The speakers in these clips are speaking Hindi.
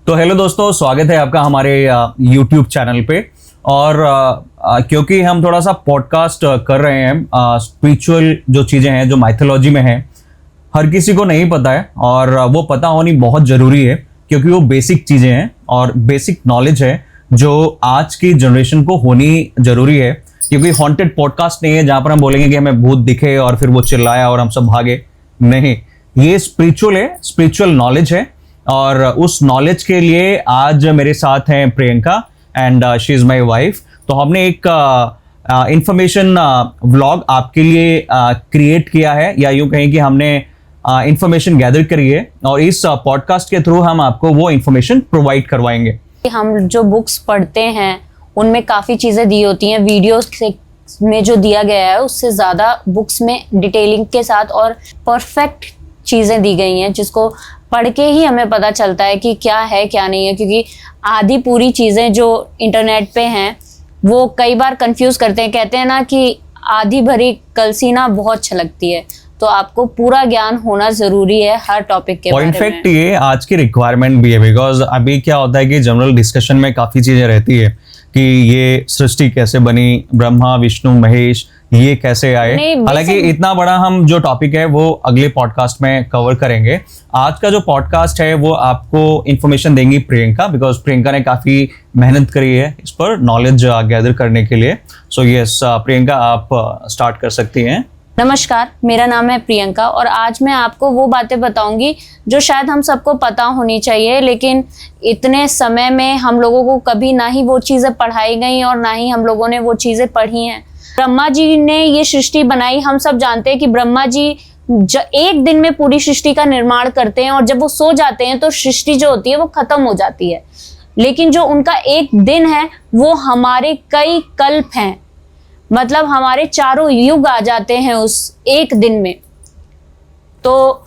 तो हेलो दोस्तों, स्वागत है आपका हमारे YouTube चैनल पे। और क्योंकि हम थोड़ा सा पॉडकास्ट कर रहे हैं, स्पिरिचुअल जो चीज़ें हैं जो माइथोलॉजी में है हर किसी को नहीं पता है, और वो पता होनी बहुत ज़रूरी है क्योंकि वो बेसिक चीज़ें हैं और बेसिक नॉलेज है जो आज की जनरेशन को होनी ज़रूरी है। क्योंकि हॉन्टेड पॉडकास्ट नहीं है जहाँ पर हम बोलेंगे कि हमें भूत दिखे और फिर वो चिल्लाया और हम सब भागे। नहीं, ये स्पिरिचुअल है, स्पिरिचुअल नॉलेज है। और उस नॉलेज के लिए आज मेरे साथ हैं Priyanka and she is my wife. तो हमने एक इंफॉर्मेशन व्लॉग आपके लिए क्रिएट किया है, या यूँ कहें कि हमने इंफॉर्मेशन गैदर करी है और इस पॉडकास्ट के थ्रू हम आपको वो इंफॉर्मेशन प्रोवाइड करवाएंगे। हम जो बुक्स पढ़ते हैं उनमें काफ़ी चीज़ें दी होती हैं, वीडियोस में जो दिया गया है उससे ज़्यादा बुक्स में डिटेलिंग के साथ और परफेक्ट चीज़ें दी गई हैं जिसको पढ़ के ही हमें पता चलता है कि क्या है क्या नहीं है। क्योंकि आधी पूरी चीज़ें जो इंटरनेट पे हैं वो कई बार कंफ्यूज करते हैं, कहते हैं ना कि आधी भरी कलसी ना बहुत छलकती है। तो आपको पूरा ज्ञान होना जरूरी है हर टॉपिक के बारे में। इनफैक्ट ये आज की रिक्वायरमेंट भी है, बिकॉज अभी क्या होता है कि जनरल डिस्कशन में काफ़ी चीज़ें रहती है कि ये सृष्टि कैसे बनी, ब्रह्मा विष्णु महेश ये कैसे आए। हालांकि इतना बड़ा हम जो टॉपिक है वो अगले पॉडकास्ट में कवर करेंगे। आज का जो पॉडकास्ट है वो आपको इन्फॉर्मेशन देंगी प्रियंका, बिकॉज प्रियंका ने काफ़ी मेहनत करी है इस पर नॉलेज गैदर करने के लिए। सो यस प्रियंका, आप स्टार्ट कर सकती हैं। नमस्कार, मेरा नाम है प्रियंका और आज मैं आपको वो बातें बताऊंगी जो शायद हम सबको पता होनी चाहिए, लेकिन इतने समय में हम लोगों को कभी ना ही वो चीज़ें पढ़ाई गई और ना ही हम लोगों ने वो चीज़ें पढ़ी हैं। ब्रह्मा जी ने ये सृष्टि बनाई। हम सब जानते हैं कि ब्रह्मा जी एक दिन में पूरी सृष्टि का निर्माण करते हैं और जब वो सो जाते हैं तो सृष्टि जो होती है वो खत्म हो जाती है। लेकिन जो उनका एक दिन है वो हमारे कई कल्प हैं, मतलब हमारे चारों युग आ जाते हैं उस एक दिन में। तो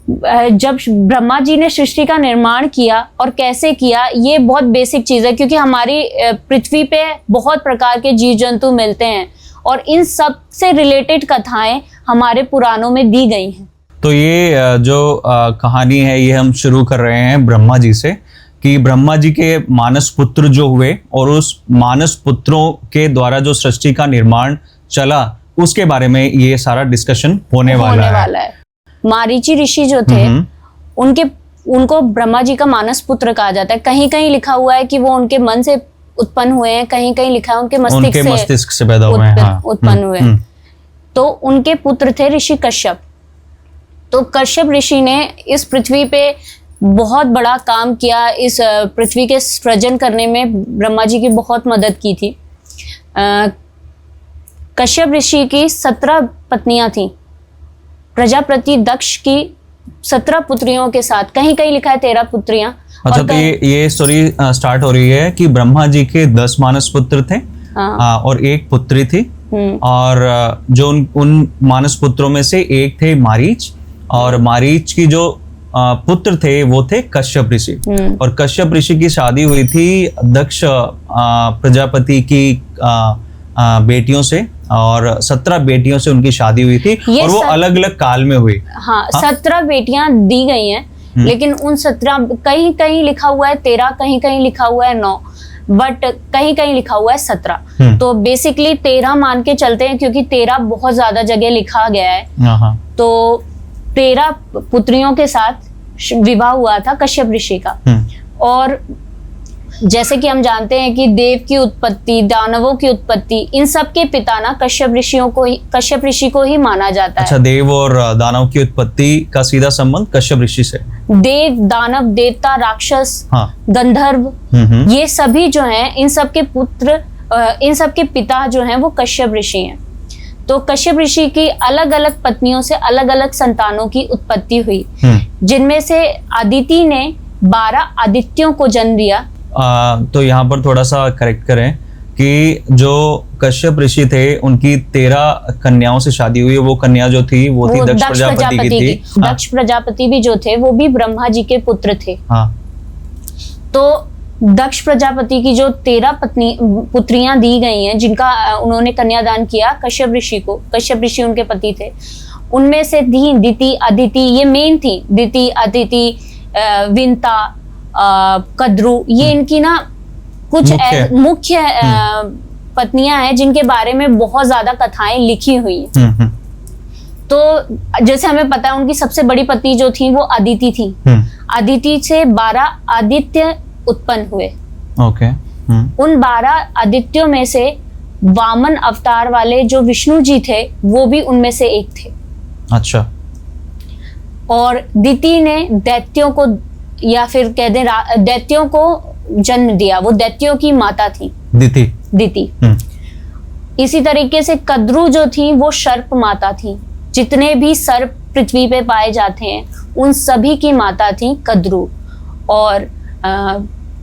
जब ब्रह्मा जी ने सृष्टि का निर्माण किया और कैसे किया ये बहुत बेसिक चीज़ है, क्योंकि हमारी पृथ्वी पे बहुत प्रकार के जीव जंतु मिलते हैं और इन सब से रिलेटेड कथाएं हमारे पुराणों में दी गई हैं। तो ये जो कहानी है ये हम शुरू कर रहे हैं ब्रह्मा जी से, कि ब्रह्मा जी के मानस पुत्र जो हुए और उस मानस पुत्रों के द्वारा जो सृष्टि का निर्माण चला उसके बारे में ये सारा डिस्कशन होने वाला है। मारीची ऋषि जो थे उनको ब्रह्मा जी का मानस पुत्र कहा जाता है। कहीं कहीं लिखा हुआ है कि वो उनके मन से उत्पन्न हुए हैं, कहीं कहीं लिखा है उनके मस्तिष्क से पैदा हुए हैं, उत्पन्न हुए। तो उनके पुत्र थे ऋषि कश्यप। तो कश्यप ऋषि ने इस पृथ्वी पे बहुत बड़ा काम किया, इस पृथ्वी के सृजन करने में ब्रह्मा जी की बहुत मदद की थी। कश्यप ऋषि की 17 पत्नियां थीं। प्रजापति दक्ष की 17 पुत्रियों के साथ, कहीं कहीं लिखा है 13 पुत्रियां। अच्छा, तो ये स्टोरी स्टार्ट हो रही है कि ब्रह्मा जी के 10 मानस पुत्र थे और एक पुत्री थी। और जो उन मानस पुत्रों में से एक थे मारीच, और मारीच की जो पुत्र थे वो थे कश्यप ऋषि। और कश्यप ऋषि की शादी हुई थी दक्ष प्रजापति की बेटियों से, और 17 बेटियों से उनकी शादी हुई थी और वो अलग अलग काल में हुई। हाँ, 17 बेटियां दी गई हैं, लेकिन उन 17 कहीं कहीं लिखा हुआ है 13, कहीं कहीं लिखा हुआ है 9, बट कहीं कहीं लिखा हुआ है 17। तो बेसिकली 13 मान के चलते हैं क्योंकि 13 बहुत ज्यादा जगह लिखा गया है। तो 13 पुत्रियों के साथ विवाह हुआ था कश्यप ऋषि का। और जैसे कि हम जानते हैं कि देव की उत्पत्ति, दानवों की उत्पत्ति, इन सब के पिता ना कश्यप ऋषि को ही माना जाता है। अच्छा, देव और दानव की उत्पत्ति का सीधा संबंध कश्यप ऋषि से। देव, दानव, देवता, राक्षस, गंधर्व, ये सभी जो हैं इन सब के पुत्र, इन सब के पिता जो हैं वो कश्यप ऋषि हैं। तो कश्यप ऋषि की अलग अलग पत्नियों से अलग अलग संतानों की उत्पत्ति हुई, जिनमें से अदिति ने 12 आदित्यों को जन्म दिया। तो यहाँ पर थोड़ा सा करेक्ट करें कि जो कश्यप ऋषि थे उनकी 13 कन्याओं से शादी हुई। वो कन्या जो थी वो थी दक्ष प्रजापति की थी। दक्ष प्रजापति भी जो थे वो भी ब्रह्मा जी के पुत्र थे। तो दक्ष प्रजापति की जो 13 पुत्रियां दी गई हैं, जिनका उन्होंने कन्यादान किया कश्यप ऋषि को, कश्यप ऋषि उनके पति थे, उनमें से थी दिति, अदिति, ये मेन थी, दिति, अदिति, विंता कद्रू, ये इनकी ना कुछ मुख्य पत्नियां हैं जिनके बारे में बहुत ज्यादा कथाएं लिखी हुई हैं। तो जैसे हमें पता है उनकी सबसे बड़ी पत्नी जो थी वो अदिति थी। अदिति से 12 आदित्य उत्पन्न हुए। ओके। उन 12 आदित्यों में से वामन अवतार वाले जो विष्णु जी थे वो भी उनमें से एक थे। अच्छा। और दिति ने दैत्यों को, या फिर कह दें दैत्यों को जन्म दिया, वो दैत्यों की माता थी दिति। इसी तरीके से कद्रू जो थी वो सर्प माता थी। जितने भी सर्प पृथ्वी पे पाए जाते हैं उन सभी की माता थी कद्रू। और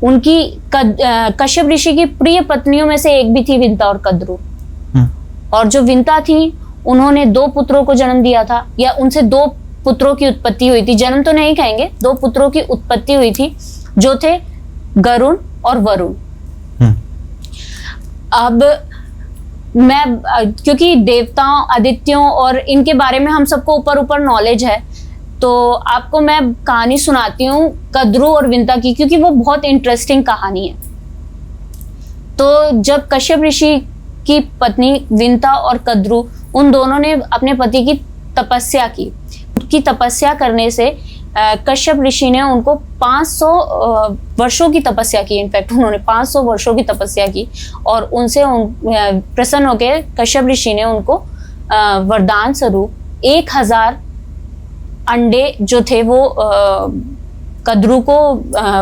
उनकी कश्यप ऋषि की प्रिय पत्नियों में से एक भी थी विंता और कद्रू। और जो विंता थी उन्होंने 2 पुत्रों को जन्म दिया था, या उनसे 2 पुत्रों की उत्पत्ति हुई थी। जन्म तो नहीं कहेंगे, 2 पुत्रों की उत्पत्ति हुई थी जो थे गरुण और वरुण। अब मैं क्योंकि देवताओं, आदित्यों और इनके बारे में हम सबको ऊपर नॉलेज है, तो आपको मैं कहानी सुनाती हूँ कद्रू और विंता की, क्योंकि वो बहुत इंटरेस्टिंग कहानी है। तो जब कश्यप ऋषि की पत्नी विंता और कद्रू, उन दोनों ने अपने पति की तपस्या की। उनकी तपस्या करने से कश्यप ऋषि ने उनको 500 वर्षों की तपस्या की। इनफैक्ट उन्होंने 500 वर्षों की तपस्या की और उनसे प्रसन्न होकर कश्यप ऋषि ने उनको वरदान स्वरूप 1000 अंडे जो थे वो कद्रू को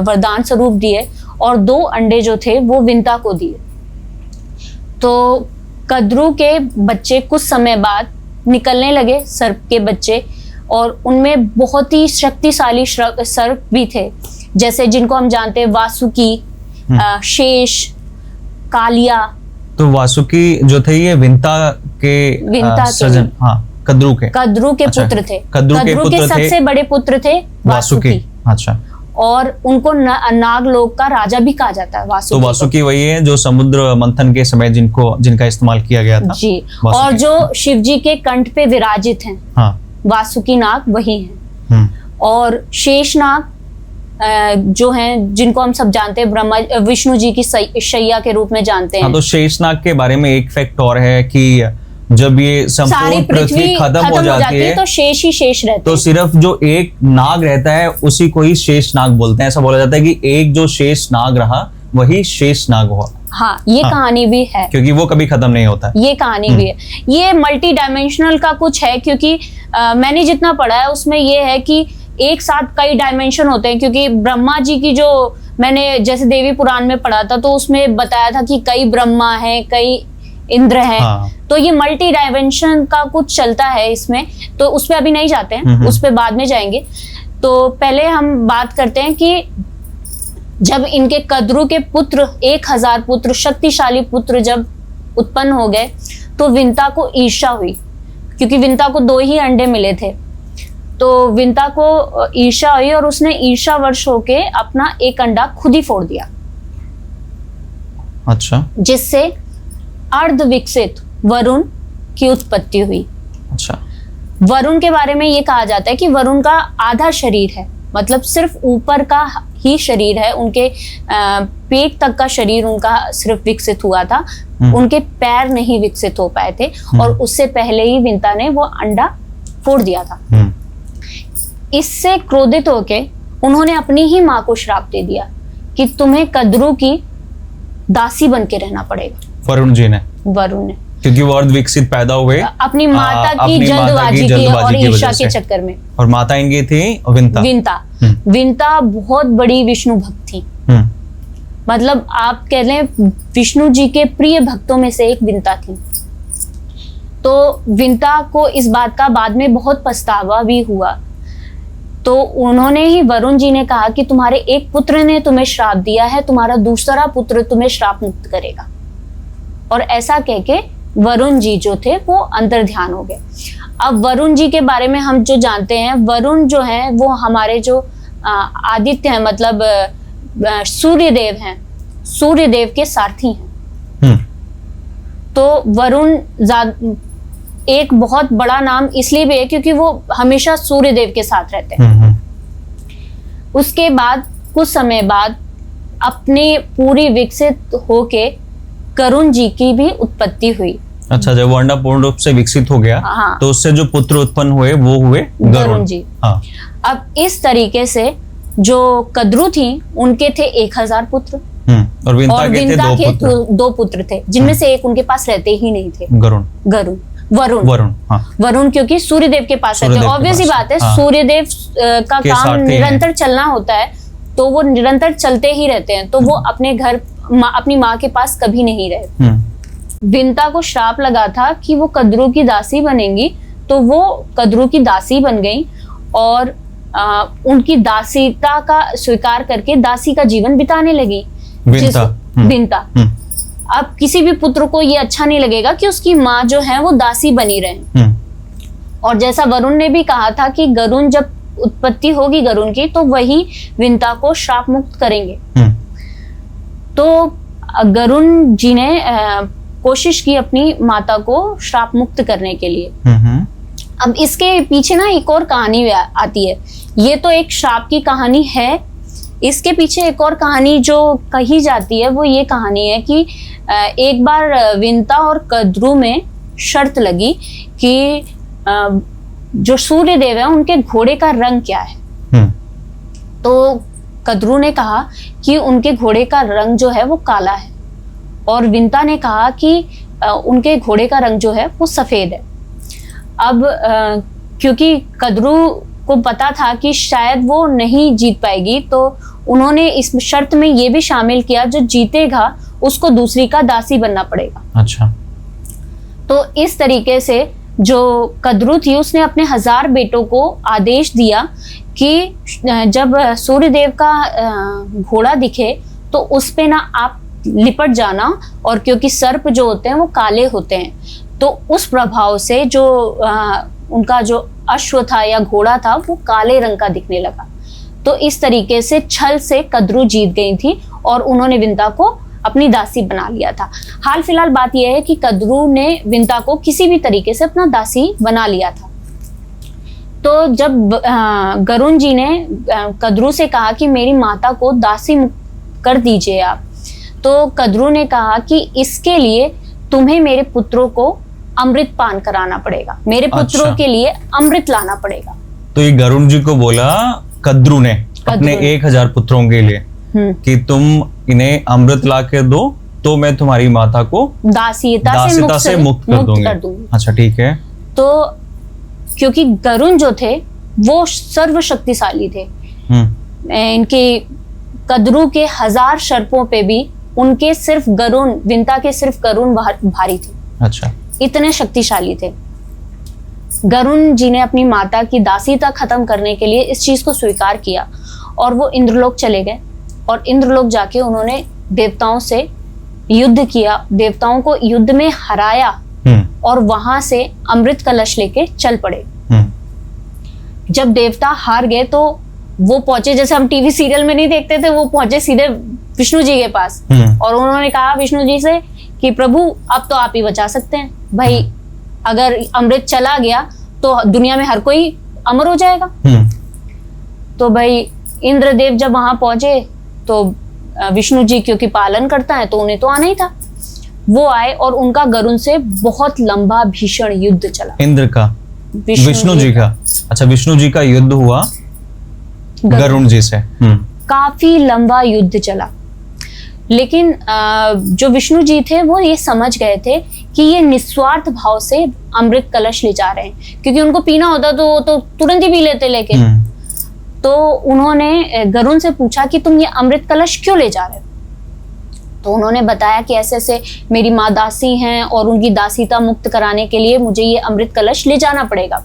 वरदान स्वरूप दिए, और 2 अंडे जो थे वो विंता को दिए। तो कद्रू के बच्चे कुछ समय बाद निकलने लगे, सर्प के बच्चे, और उनमें बहुत ही शक्तिशाली सर्प भी थे, जैसे जिनको हम जानते हैं वासुकी, शेष, कालिया। तो वासुकी जो थे ये विंता के सजन, हाँ, कद्रू के अच्छा, पुत्र थे। कद्रू के सबसे बड़े पुत्र थे वासुकी। अच्छा। और उनको नागलोक का राजा भी कहा जाता है वासुकी। तो वासुकी वही है जो समुद्र मंथन के समय जिनका इस्तेमाल किया गया था जी। और जो शिव जी के कंठ पे विराजित हैं, हाँ, वासुकी नाग वही हैं। और शेष नाग जो हैं जिनको हम सब जानते हैं ब्रह्मा विष्णु जी की शैया के रूप में जानते हैं। हाँ, तो शेष नाग के बारे में एक फैक्ट और है कि जब ये संपूर्ण पृथ्वी खत्म हो जाती है तो शेष ही शेष रहते हैं। तो सिर्फ जो एक नाग रहता है उसी को ही शेष नाग बोलते हैं। ऐसा बोला जाता है कि एक जो शेष नाग रहा वही शेष नाग हुआ। हाँ, ये कहानी भी है, क्योंकि वो कभी खत्म नहीं होता। ये कहानी भी है। ये मल्टी डायमेंशनल का कुछ है, क्योंकि मैंने जितना पढ़ा है उसमें ये है कि एक साथ कई डायमेंशन होते हैं। क्योंकि ब्रह्मा जी की जो मैंने जैसे देवी पुराण में पढ़ा था तो उसमें बताया था कि कई ब्रह्मा हैं, कई इंद्र हैं। हाँ। तो ये मल्टी डायमेंशन का कुछ चलता है इसमें, तो उस पर अभी नहीं जाते हैं, उस पर बाद में जाएंगे। तो पहले हम बात करते हैं कि जब इनके कद्रू के पुत्र 1000 पुत्र, शक्तिशाली पुत्र जब उत्पन्न हो गए तो विंता को ईर्ष्या हुई, क्योंकि विंता को 2 ही अंडे मिले थे। तो विंता को ईर्ष्या हुई और उसने ईर्ष्यावश होके अपना एक अंडा खुद ही फोड़ दिया। अच्छा। जिससे अर्ध विकसित वरुण की उत्पत्ति हुई। अच्छा। वरुण के बारे में ये कहा जाता है कि वरुण का आधा शरीर है, मतलब सिर्फ ऊपर का ही शरीर है, उनके पेट तक का शरीर उनका सिर्फ विकसित हुआ था, उनके पैर नहीं विकसित हो पाए थे, और उससे पहले ही विंता ने वो अंडा फोड़ दिया था। इससे क्रोधित होके उन्होंने अपनी ही माँ को श्राप दे दिया कि तुम्हें कद्रू की दासी बन के रहना पड़ेगा। वरुण ने, क्योंकि वो अर्ध विकसित पैदा हुए अपनी माता की जल्दबाजी की और ईर्ष्या के चक्कर में। और माता इनकी थी विंता बहुत बड़ी विष्णु भक्त थी। मतलब आप कह लें विष्णु जी के प्रिय भक्तों में से एक विंता थी। तो विंता को इस बात का बाद में बहुत पछतावा भी हुआ। तो उन्होंने ही, वरुण जी ने कहा कि तुम्हारे एक पुत्र ने तुम्हें श्राप दिया है, तुम्हारा दूसरा पुत्र तुम्हें श्राप मुक्त करेगा। और ऐसा कह के वरुण जी जो थे वो अंतर ध्यान हो गए। अब वरुण जी के बारे में हम जो जानते हैं, वरुण जो है वो हमारे जो आदित्य हैं, मतलब सूर्यदेव हैं, सूर्यदेव के सारथी हैं। तो वरुण एक बहुत बड़ा नाम इसलिए भी है क्योंकि वो हमेशा सूर्यदेव के साथ रहते हैं। उसके बाद कुछ समय बाद अपने पूरी विकसित होके करुण जी की भी उत्पत्ति हुई। अच्छा, जब वो अंडा पूर्ण रूप से विकसित हो गया, हाँ। तो उससे जो पुत्र उत्पन्न हुए वो हुए गरुण जी। हाँ। अब इस तरीके से जो कद्रू थी उनके थे 1000 पुत्र, और विंता के थे दो पुत्र थे, जिनमें से एक उनके पास रहते ही नहीं थे, वरुण। हाँ। वरुण, क्योंकि सूर्यदेव के पास रहते हैं। ऑब्वियस ही बात है, सूर्यदेव का काम निरंतर चलना होता है, तो वो निरंतर चलते ही रहते हैं, तो वो अपने घर अपनी माँ के पास कभी नहीं रहे। विंता को श्राप लगा था कि वो कद्रू की दासी बनेंगी, तो वो कद्रू की दासी बन गई और उनकी दासीता का स्वीकार करके दासी का जीवन बिताने लगी विंता। अब किसी भी पुत्र को ये अच्छा नहीं लगेगा कि उसकी माँ जो है वो दासी बनी रहे। और जैसा वरुण ने भी कहा था कि गरुण जब उत्पत्ति होगी गरुण की, तो वही विंता को श्राप मुक्त करेंगे। तो गरुण जी ने कोशिश की अपनी माता को श्राप मुक्त करने के लिए। अब इसके पीछे ना एक और कहानी आती है। ये तो एक श्राप की कहानी है, इसके पीछे एक और कहानी जो कही जाती है वो ये कहानी है कि एक बार विंता और कद्रू में शर्त लगी कि जो सूर्यदेव है उनके घोड़े का रंग क्या है। तो कद्रू ने कहा कि उनके घोड़े का रंग जो है वो काला है, और विंता ने कहा कि उनके घोड़े का रंग जो है वो सफेद है। अब क्योंकि कद्रू को पता था कि शायद वो नहीं जीत पाएगी, तो उन्होंने इस शर्त में ये भी शामिल किया जो जीतेगा उसको दूसरी का दासी बनना पड़ेगा। अच्छा। तो इस तरीके से जो कद्रू थी उसने अपने 1000 बेटों को आदेश दिया कि जब सूर्यदेव का घोड़ा दिखे तो उस पे ना आप लिपट जाना, और क्योंकि सर्प जो होते हैं वो काले होते हैं, तो उस प्रभाव से जो उनका जो अश्व था या घोड़ा था वो काले रंग का दिखने लगा। तो इस तरीके से छल से कद्रू जीत गई थी और उन्होंने विंता को अपनी दासी बना लिया था। हाल फिलहाल बात यह है कि कद्रू ने विंता को किसी भी तरीके से अपना दासी बना लिया था। तो जब गरुण जी ने कद्रू से कहा कि मेरी माता को दासी कर दीजिए आप, तो कद्रू ने कहा कि इसके लिए तुम्हें मेरे पुत्रों को अमृत पान कराना पड़ेगा, मेरे पुत्रों के लिए अमृत लाना पड़ेगा। तो ये गरुण जी को बोला कद्रू ने अपने 1000 पुत्रों के लिए कि तुम इन्हें अमृत ला के दो तो मैं तुम्हारी माता को दासीता से मुक्त कर दूंगी। अच्छा, ठीक है। तो क्योंकि गरुण जो थे वो सर्वशक्तिशाली थे, इनके कद्रू के 1000 सर्पों पे भी उनके सिर्फ गरुण, विंता के सिर्फ गरुण भारी थे। अच्छा। इतने शक्तिशाली थे। गरुण जी ने अपनी माता की दासीता खत्म करने के लिए इस चीज को स्वीकार किया और वो इंद्रलोक चले गए, और इंद्रलोक जाके उन्होंने देवताओं से युद्ध किया, देवताओं को युद्ध में हराया और वहां से अमृत कलश लेके चल पड़े। जब देवता हार गए तो वो पहुंचे, जैसे हम टीवी सीरियल में नहीं देखते थे, वो पहुंचे सीधे विष्णु जी के पास और उन्होंने कहा विष्णु जी से कि प्रभु अब तो आप ही बचा सकते हैं भाई, अगर अमृत चला गया तो दुनिया में हर कोई अमर हो जाएगा। तो भाई इंद्रदेव जब वहां पहुंचे तो विष्णु जी क्योंकि पालन करता है तो उन्हें तो आना ही था, वो आए और उनका गरुण से बहुत लंबा भीषण युद्ध चला। इंद्र का, विष्णु जी का। अच्छा, विष्णु जी का युद्ध हुआ गरुण जी से। काफी लंबा युद्ध चला, लेकिन जो विष्णु जी थे वो ये समझ गए थे कि ये निस्वार्थ भाव से अमृत कलश ले जा रहे हैं, क्योंकि उनको पीना होता तो वो तो तुरंत ही पी लेते लेके। तो उन्होंने गरुण से पूछा कि तुम ये अमृत कलश क्यों ले जा रहे हो? तो उन्होंने बताया कि ऐसे ऐसे मेरी माँ दासी हैं और उनकी दासीता मुक्त कराने के लिए मुझे ये अमृत कलश ले जाना पड़ेगा।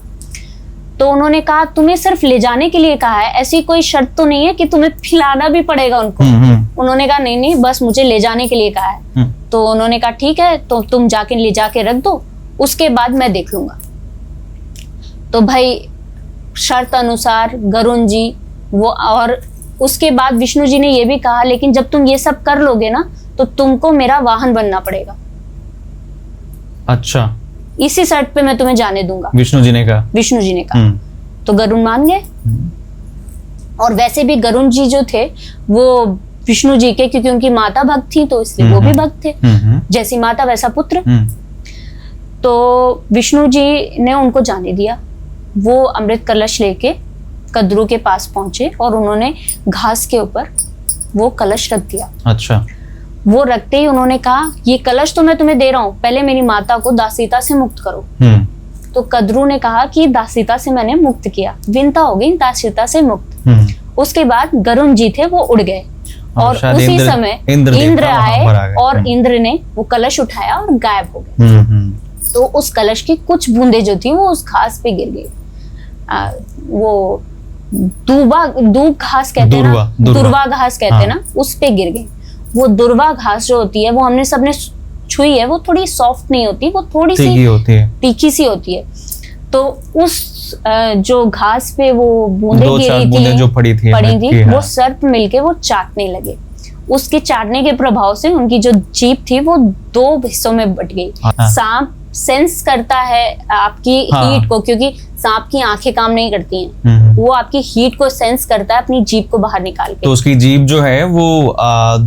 तो उन्होंने कहा तुम्हें सिर्फ ले जाने के लिए कहा है, ऐसी कोई शर्त तो नहीं है कि तुम्हें खिलाना भी पड़ेगा उनको। उन्होंने कहा नहीं नहीं, बस मुझे ले जाने के लिए कहा है। तो उन्होंने कहा ठीक है, तो तुम जाके ले जाके रख दो, उसके बाद मैं देख लूंगा। तो भाई शर्त अनुसार गरुण जी वो, और उसके बाद विष्णु जी ने ये भी कहा लेकिन जब तुम ये सब कर लोगे ना तो तुमको मेरा वाहन बनना पड़ेगा। अच्छा, इसी शर्त पे मैं तुम्हें जाने दूंगा, विष्णु जी ने कहा। विष्णु जी ने कहा। तो गरुण मान गए और वैसे भी गरुण जी जो थे वो विष्णु जी के, क्योंकि उनकी माता भक्त थी तो इसलिए वो भी भक्त थे, जैसी माता वैसा पुत्र। तो विष्णु जी ने उनको जाने दिया। वो अमृत कलश लेके कद्रू के पास पहुंचे और उन्होंने घास के ऊपर वो कलश रख दिया। अच्छा। वो रखते ही उन्होंने कहा, ये कलश तो मैं तुम्हें दे रहा हूँ, पहले मेरी माता को दासीता से मुक्त करो। तो कद्रू ने कहा कि दासीता से मैंने मुक्त किया, विनता हो गई दासीता से मुक्त। उसके बाद गरुण जी थे वो उड़ गए और उसी समय इंद्र आए और इंद्र ने वो कलश उठाया और गायब हो गए। तो उस कलश की कुछ बूंदें जो थी वो उस घास पे गिर गई। वो दूब घास कहते हैं ना, दुर्वा घास कहते हैं ना, उस पे गिर गई। वो दुर्वा घास जो होती है वो हमने सबने छुई है, वो थोड़ी सॉफ्ट नहीं होती, वो थोड़ी सी होती है, तीखी सी होती है। तो उस जो घास पे वो बूंदें गिरी थी, जो पड़ी थी वो सर्प मिलके वो चाटने लगे। उसके चाटने के प्रभाव से उनकी जो जीभ थी वो 2 हिस्सों में बट गई। सांप सेंस करता है आपकी हीट को, क्योंकि सांप की आंखें काम नहीं करती हैं, वो आपकी हीट को सेंस करता है अपनी जीभ को बाहर निकाल के। तो उसकी जीभ जो है वो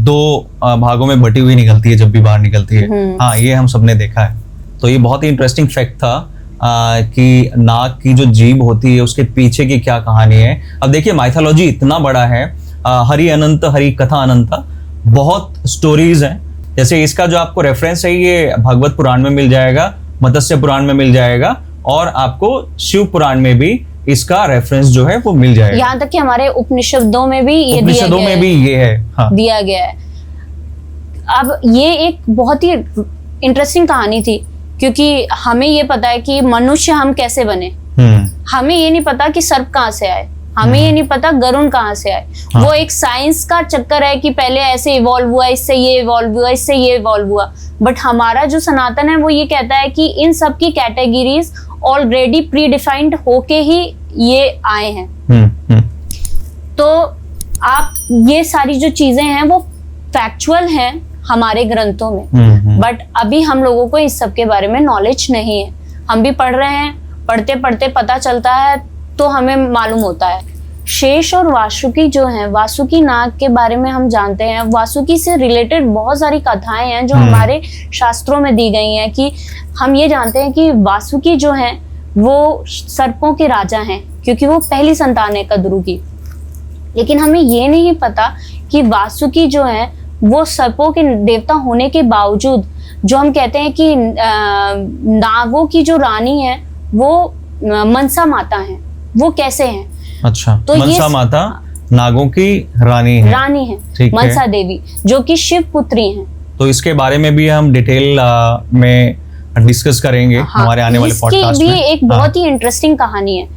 2 भागों में बटी हुई निकलती है जब भी बाहर निकलती है। हाँ, ये हम सबने देखा है। तो ये बहुत ही इंटरेस्टिंग फैक्ट था कि नाग की जो जीभ होती है उसके पीछे की क्या कहानी है। अब देखिए, माइथोलॉजी इतना बड़ा है, हरि अनंत हरि कथा अनंत, बहुत स्टोरीज हैं। जैसे इसका जो आपको रेफरेंस है ये भागवत पुराण में मिल जाएगा, मत्स्य पुराण में मिल जाएगा और आपको शिव पुराण में भी इसका रेफरेंस जो है वो मिल जाएगा। यहाँ तक कि हमारे उपनिषदों में भी ये उपनिषदों में भी ये है। हाँ। दिया गया है। अब ये एक बहुत ही इंटरेस्टिंग कहानी थी, क्योंकि हमें ये पता है कि मनुष्य हम कैसे बने, हमें ये नहीं पता कि सर्प कहाँ से आए, हमें ये नहीं पता गरुण कहाँ से आए। हाँ। वो एक साइंस का चक्कर है कि पहले ऐसे इवॉल्व हुआ, इससे ये इवॉल्व हुआ, इससे ये इवॉल्व हुआ। बट हमारा जो सनातन है वो ये कहता है कि इन सब की कैटेगरीज ऑलरेडी प्री डिफाइंड होके ही ये आए हैं। तो आप ये सारी जो चीजें हैं वो फैक्चुअल हैं हमारे ग्रंथों में, बट अभी हम लोगों को इस सब के बारे में नॉलेज नहीं है। हम भी पढ़ रहे हैं, पढ़ते पढ़ते पता चलता है तो हमें मालूम होता है। शेष और वासुकी जो हैं, वासुकी नाग के बारे में हम जानते हैं। वासुकी से रिलेटेड बहुत सारी कथाएं हैं जो हमारे शास्त्रों में दी गई हैं, कि हम ये जानते हैं कि वासुकी जो हैं वो सर्पों के राजा हैं, क्योंकि वो पहली संतान है कद्रू की। लेकिन हमें ये नहीं पता कि वासुकी जो हैं वो सर्पों के देवता होने के बावजूद, जो हम कहते हैं कि नागों की जो रानी है वो मनसा माता है, वो कैसे हैं। अच्छा, तो मनसा माता नागों की रानी है मनसा देवी, जो कि शिव पुत्री हैं। तो इसके बारे में भी हम डिटेल में डिस्कस करेंगे। हाँ, हमारे आने वाले पॉडकास्ट में। भी एक बहुत ही इंटरेस्टिंग कहानी है।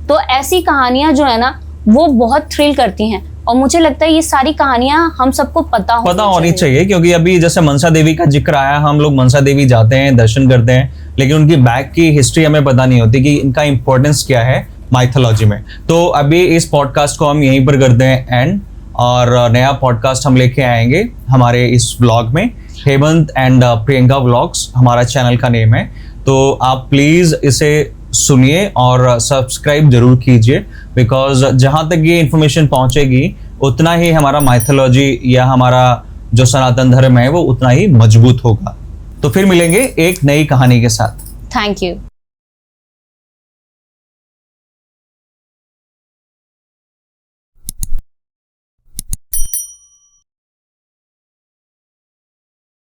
तो ऐसी कहानियां जो है ना वो बहुत थ्रिल करती हैं, और मुझे लगता है ये सारी कहानियां हम सबको पता होनी चाहिए, क्योंकि अभी जैसे मनसा देवी का जिक्र आया, हम लोग मनसा देवी जाते हैं, दर्शन करते हैं, लेकिन उनकी बैक की हिस्ट्री हमें पता नहीं होती कि इनका इंपॉर्टेंस क्या है माइथोलॉजी में। तो अभी इस पॉडकास्ट को हम यहीं पर करते हैं एंड, और नया पॉडकास्ट हम लेके आएंगे हमारे इस व्लॉग में। हेमंत एंड प्रियंका व्लॉग्स हमारा चैनल का नेम है, तो आप प्लीज इसे सुनिए और सब्सक्राइब जरूर कीजिए, बिकॉज जहां तक ये इंफॉर्मेशन पहुंचेगी उतना ही हमारा माइथोलॉजी या हमारा जो सनातन धर्म है वो उतना ही मजबूत होगा। तो फिर मिलेंगे एक नई कहानी के साथ। Thank you.